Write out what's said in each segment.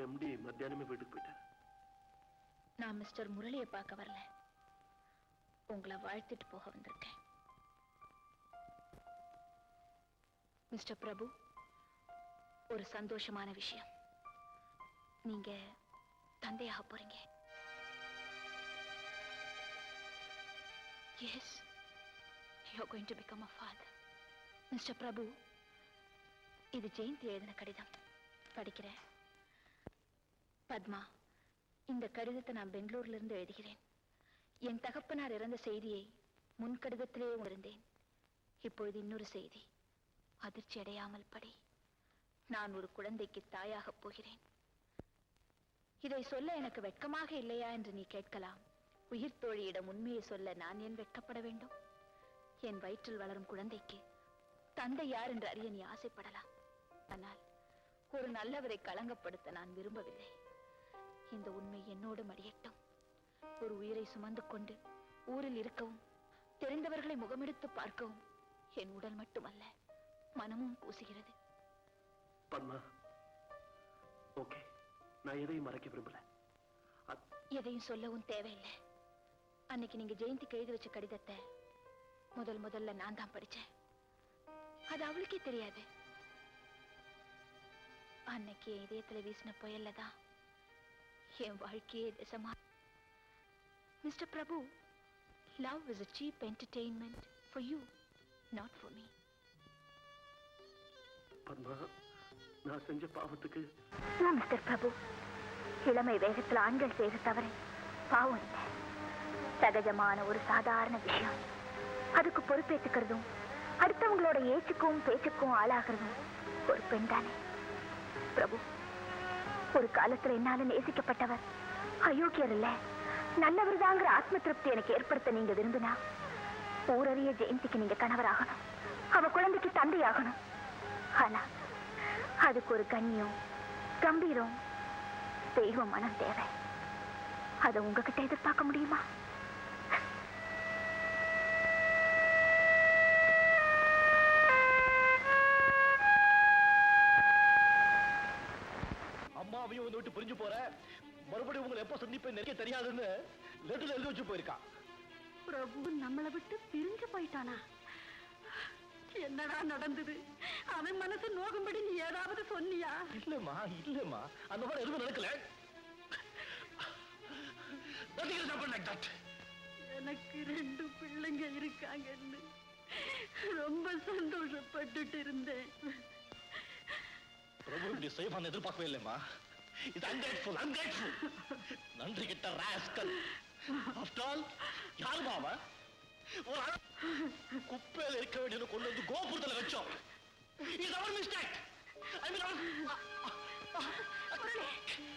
Empty மத்தியானமே வீட்டுக்கு போயிட்டார். நான் மிஸ்டர் முரளியை பார்க்க வரல, உங்களை வாழ்த்திட்டு போக வந்திருக்கேன். மிஸ்டர் பிரபு, ஒரு சந்தோஷமான விஷயம். நீங்க தந்தையாக போறீங்க. Yes, you're going to become a father. Mister Prabhu, இது ஜெயந்தி எழுதின கடிதம். படிக்கிறேன். பத்மா, இந்த கடிதத்தை நான் பெங்களூர்ல இருந்து எழுதுகிறேன். என் தகப்பனார் இறந்த செய்தியை முன் கடிதத்திலே உணர்ந்தேன். இப்பொழுது இன்னொரு செய்தி. அதிர்ச்சி அடையாமல் படி. நான் ஒரு குழந்தைக்கு தாயாக போகிறேன். இதை சொல்ல எனக்கு வெட்கமாக இல்லையா என்று நீ கேட்கலாம். உயிர் தோழியிடம் உண்மையை சொல்ல நான் ஏன் வெட்கப்பட வேண்டும்? என் வயிற்றில் வளரும் குழந்தைக்கு தந்தை யார் என்று அறிய நீ ஆசைப்படலாம். ஆனால் ஒரு நல்லவரை களங்கப்படுத்த நான் விரும்பவில்லை. இந்த உண்மை என்னோடு மடியட்டும். ஒரு உயிரை சுமந்து கொண்டு ஊரில் இருக்கவும், தெரிந்தவர்களை முகமெடுத்து பார்க்கவும் என் உடல் மட்டுமல்ல, மனமும் கூசுகிறது. பத்மா, ஓகே, நான் எதையும் மறைக்க விரும்பல. எதையும் சொல்லவும் தேவையில்லை. அன்னைக்கு நீங்க ஜெயந்திக்கு எழுதி வச்ச கடிதத்தை முதல்ல நான் தான் படிச்சேன். அது அவளுக்கே தெரியாது. அன்னைக்கு இதயத்துல வீசின புயல்லதான் என் வாழ்க்கையே திசமா. Mister Prabhu, love is a cheap entertainment for you, not for me. Padma, நான் செஞ்ச பாவத்துக்கு. மிஸ்டர் பிரபு, இளமை வேகத்தில் ஆண்கள் செய்த தவறு பாவம் இல்லை, சகஜமான ஒரு சாதாரண விஷயம். அதுக்கு பொறுப்பேற்றுக்கிறதும் அடுத்தவங்களோட ஏச்சுக்கும் பேச்சுக்கும் ஆளாகிறதும் ஒரு பெண் தானே. பிரபு, ஒரு காலத்துல என்னால நேசிக்கப்பட்டவர் அயோக்கியர் இல்ல, நல்லவர் தாங்கிற ஆத்ம திருப்தி எனக்கு ஏற்படுத்த நீங்க விரும்பினா ஊரறிய ஜெயந்திக்கு நீங்க கணவராகணும், அவ குழந்தைக்கு தந்தையாகணும். ஆனா அதுக்கு ஒரு கண்ணியம், கம்பீரம், தெய்வ மனம் தேவை. அதை உங்ககிட்ட எதிர்பார்க்க முடியுமா? அம்மாவையும் வந்து விட்டு பிரிஞ்சு போற, மறுபடியும் உங்களை எப்ப சந்திப்பேன் நினைக்க தெரியாதுன்னு லெட்டர்ல எழுதி வச்சு போயிருக்கா. பிரபு நம்மளை விட்டு பிரிஞ்சு போயிட்டானா? என்னடா நடந்தது? அவன் மனசு நோகும்படி நீ ஏதாவது சொன்னியா? இல்லம்மா, அந்த மாதிரி எதுவும் நடக்கல. எனக்கு 2 பிள்ளைங்க இருக்காங்கன்னு ரொம்ப சந்தோஷப்பட்டுட்டு இருந்தேன். பிரபு இப்படி செய்வான்னு எதிர்பார்க்கவே இல்லைம்மா. இது ungrateful. நன்றி கிட்ட ராஸ்கல். ஆஃப்டர் ஆல் யாருமா அவன்? ஒரு குப்பையில இருக்க வேண்டியது கொண்டு வந்து கோபுரத்துல வச்சோம். இது அவர் மிஸ்டேக். ஐ மீன்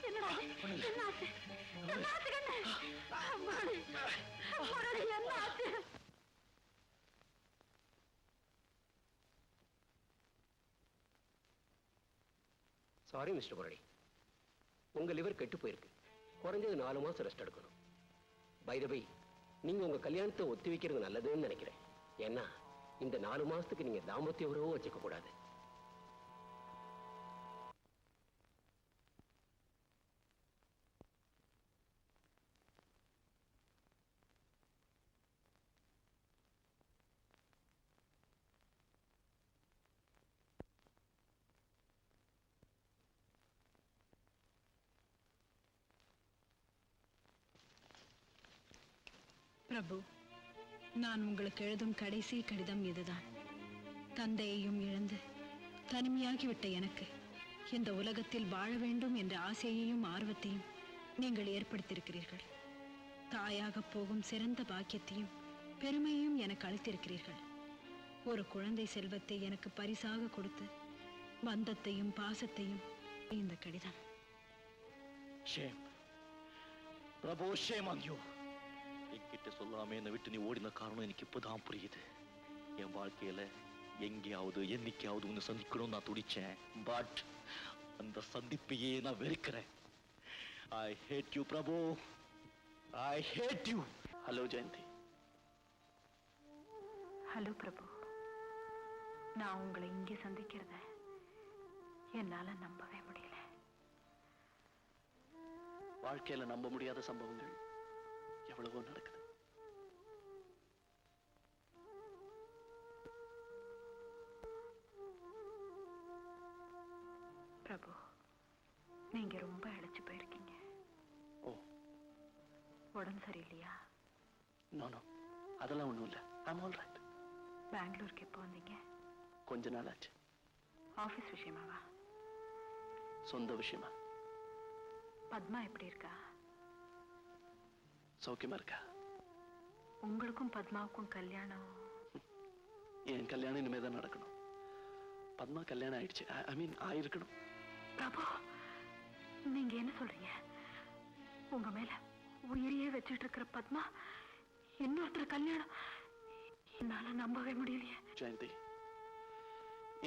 என்னடா என்ன ஆச்சு? என்ன ஆச்சு கண்ணே? அம்மாடி, என்ன ஆச்சு? சாரி மிஸ்டர் முரளி, உங்க லிவர் கெட்டு போயிருக்கு. குறைஞ்சது 4 மாசம் ரெஸ்ட் எடுக்கணும். பை த பை, நீங்க உங்க கல்யாணத்தை ஒத்தி வைக்கிறது நல்லதுன்னு நினைக்கிறேன். ஏன்னா இந்த 4 மாசத்துக்கு நீங்க தாம்பத்திய உறவும் வச்சுக்க கூடாது. பிரபு, நான் உங்களுக்கு எழுதும் கடைசி கடிதம் இதுதான். தந்தையையும் இழந்து தனிமையாகிவிட்ட எனக்கு இந்த உலகத்தில் வாழ வேண்டும் என்ற ஆசையையும் ஆர்வத்தையும் நீங்கள் ஏற்படுத்தியிருக்கிறீர்கள். தாயாக போகும் சிறந்த பாக்கியத்தையும் பெருமையையும் எனக்கு அளித்திருக்கிறீர்கள். ஒரு குழந்தை செல்வத்தை எனக்கு பரிசாக கொடுத்து பந்தத்தையும் பாசத்தையும் இந்த கடிதம். Shame Prabhu, shame on you. என்கிட்ட சொல்லாம என்னை விட்டு நீ ஓடின காரணம் எனக்கு இப்பதான் புரியுது. என் வாழ்க்கையில எங்கேயாவது என்னைக்காவது உன்னை சந்திக்கணும் நான் துடிச்சேன். பட் அந்த சந்திப்பையே நான் வெறுக்கிறேன். I hate you Prabhu, I hate you. Hello Jayanthi. Hello Prabhu, நான் உங்களை இங்கே சந்திக்கிறத என்னால நம்பவே முடியல. வாழ்க்கையில நம்ப முடியாத சம்பவங்கள் எவ்வளவோ நடக்குது. பிரபு, நீங்க ரொம்ப இழைச்சு போயிருக்கீங்க. ஓ, உடம்பு சரியில்லையா? நோ நோ, அதெல்லாம் ஒண்ணும் இல்ல. I'm all right. பெங்களூருக்கு எப்போ வந்தீங்க? கொஞ்ச நாள் ஆச்சு. ஆபீஸ் விஷயமாவா? சொந்த விஷயமா. பத்மா எப்படி இருக்கா? சௌக்கியமா இருக்கா? உங்களுக்கும் பத்மாவுக்கும் கல்யாணம்? என் கல்யாணம் இனிமேதான் நடக்கணும். பத்மா கல்யாணம் ஆயிடுச்சு. ஐ மீன் ஆயிருக்கணும். பிரபு, நீங்க என்ன சொல்றீங்க? உங்க மேல உயிரியே வச்சுட்டு இருக்கிற பத்மா இன்னொருத்தர் கல்யாணம்? என்னால நம்பவே முடியலையே. ஜெயந்தி,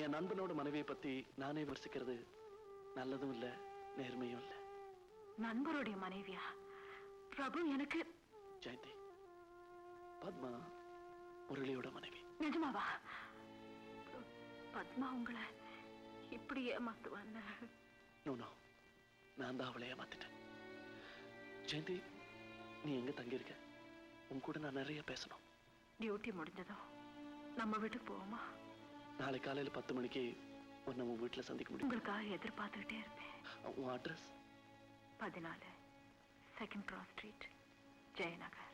என் நண்பனோட மனைவியை பத்தி நானே விமர்சிக்கிறது நல்லதும் இல்ல, நேர்மையும் இல்ல. நண்பருடைய மனைவியா? பிரபு, எனக்கு ஜெயந்தி, பத்மா முரளியோட மனைவி. நிஜமாவா? பத்மா உங்களை இப்படி ஏமாத்துவான்னு? நோ நோ, நான் தான் அவளை ஏமாத்திட்டேன். ஜெயந்தி, நீ எங்க தங்கியிருக்க? உன் கூட நான் நிறைய பேசணும். டியூட்டி முடிஞ்சதும் நம்ம வீட்டுக்கு போவோமா? நாளை காலையில 10 மணிக்கு உன்னை உன் வீட்டுல சந்திக்க முடியும். உங்களுக்காக எதிர்பார்த்துக்கிட்டே இருப்பேன். உன் address? 14 2nd Cross Street, Jayanagar.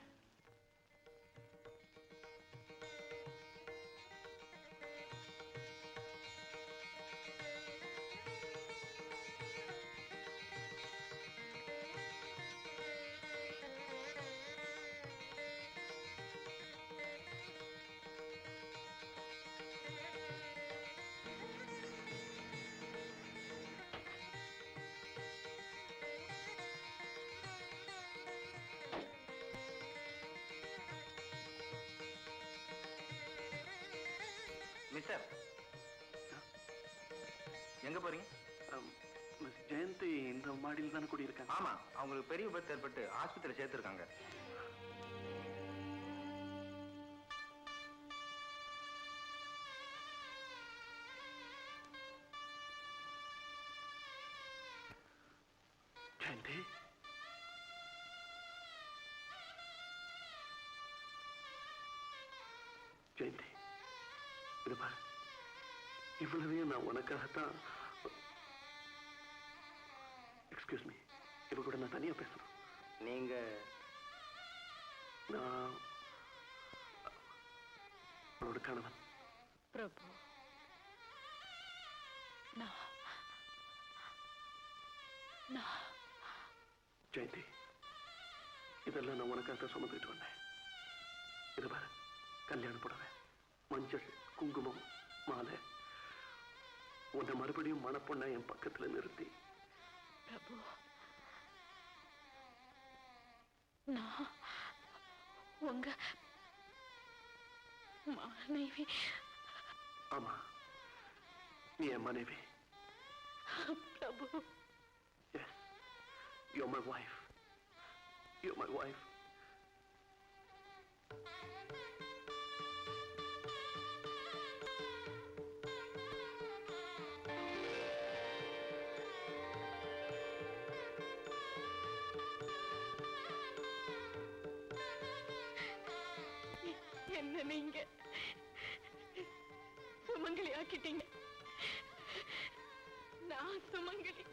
Mister, எங்க போறீங்க? மிஸ் ஜெயந்தி இந்த மாடியில் தானே குடியிருக்காங்க? ஆமா, அவங்களுக்கு பெரிய விபத்து ஏற்பட்டு ஆஸ்பத்திரியில சேர்த்திருக்காங்க. ஜெயந்தி, ஜெயந்தி, இது பாரு, இவ்வளவையும் நான் உனக்காகத்தான். எக்ஸ்கியூஸ் மீ, இவ கூட நான் தனியா பேசணும். நீங்க நான் அவனோட கணவன். பிரபு, ஜெயந்தி, இதெல்லாம் நான் உனக்காக சுமந்துட்டு வந்தேன். இது பாரு, கல்யாண புடவை, மஞ்சள், குங்குமம், மாலை, உன்னை மறுபடியும் மணப்பொண்ண என் பக்கத்துல நிறுத்தி. பிரபு, நான் உங்க மனைவி. ஆமா, நீ என் மனைவி. பிரபு, Yes, you're my wife. You're my wife. என்ன நீங்க சுமங்கலி ஆக்கிட்டீங்க. நான் சுமங்கலி.